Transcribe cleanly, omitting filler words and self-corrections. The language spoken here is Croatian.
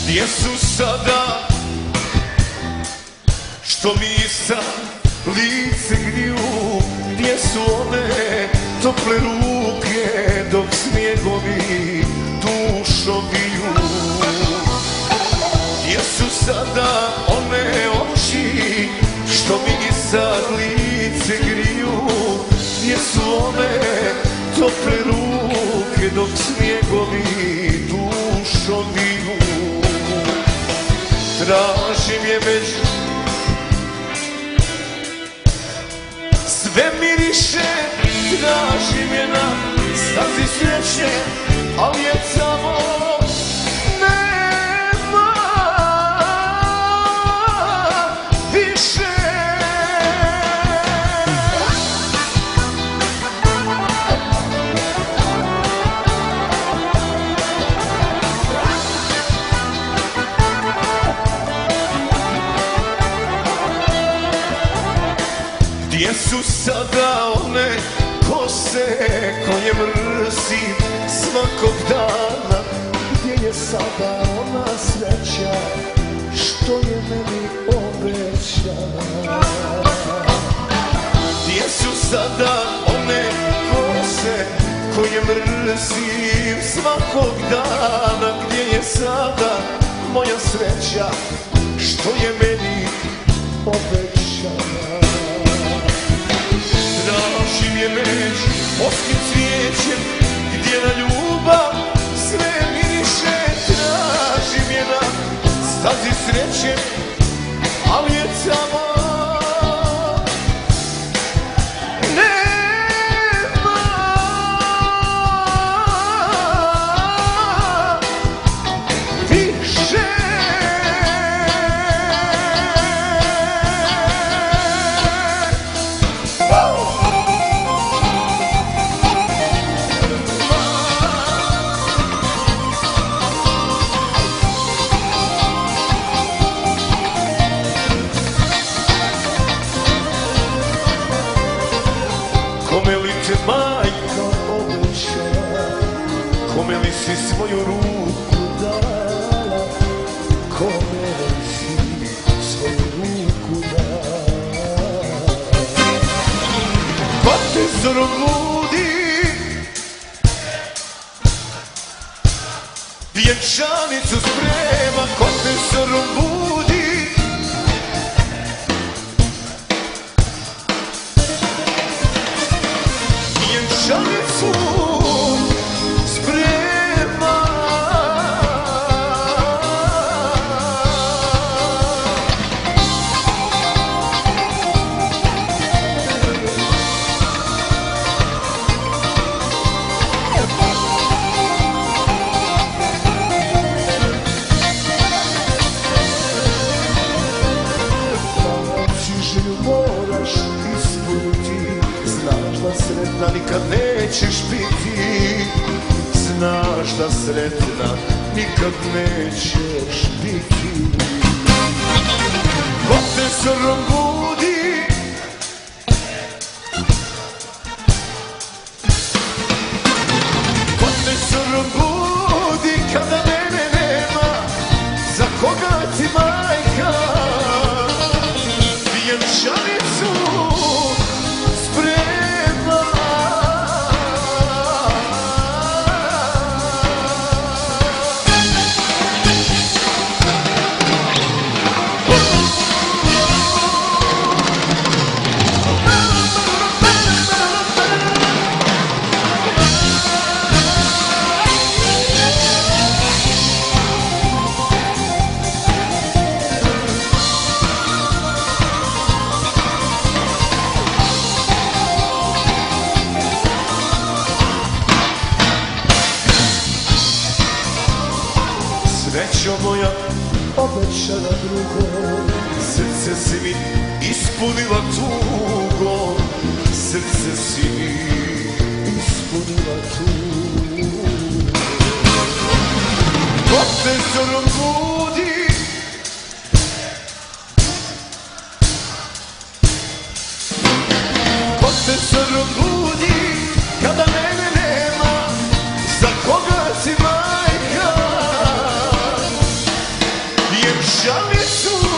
Gdje su sada, što mi sa lice griju? Gdje su one tople ruke dok snjegovi dušo biju? Gdje su sada one oči što mi sad lice griju? Gdje su one tople ruke dok snjegovi dušo biju? Tražim je već, sve miriše, tražim je na stazi sreće, ali je samo nema više. Gdje su sada one kose koje mrzim svakog dana? Gdje je sada ona sreća što je meni obećana? Gdje su sada one kose koje mrzim svakog dana? Gdje je sada moja sreća što je meni obećana? Tražim je već morskim cvijećem, gdje na ljubav sve miriše. Tražim je na stazi sreće, ali je tamo nema više. Kome li te majka obećala, kome li si svoju ruku dala, kome li si svoju ruku dala? Ko te zorom budi, vjenčanicu sprema, ko te zorom budi. Vjenčanicu sprema, želju moraš ispuniti. Znaš da sretna nikad nećeš biti. Znaš da sretna nikad nećeš biti. Ko te zorom budi, ko te zorom budi, kada mene nema, za koga ti majka vjenčanicu sprema? Srećo moja obećana drugo, srce si mi ispunila tugo, srce si mi ispunila tugo. Ko te zorom budi, ko te zorom budi, kada mene nema, za koga si majka Žalicu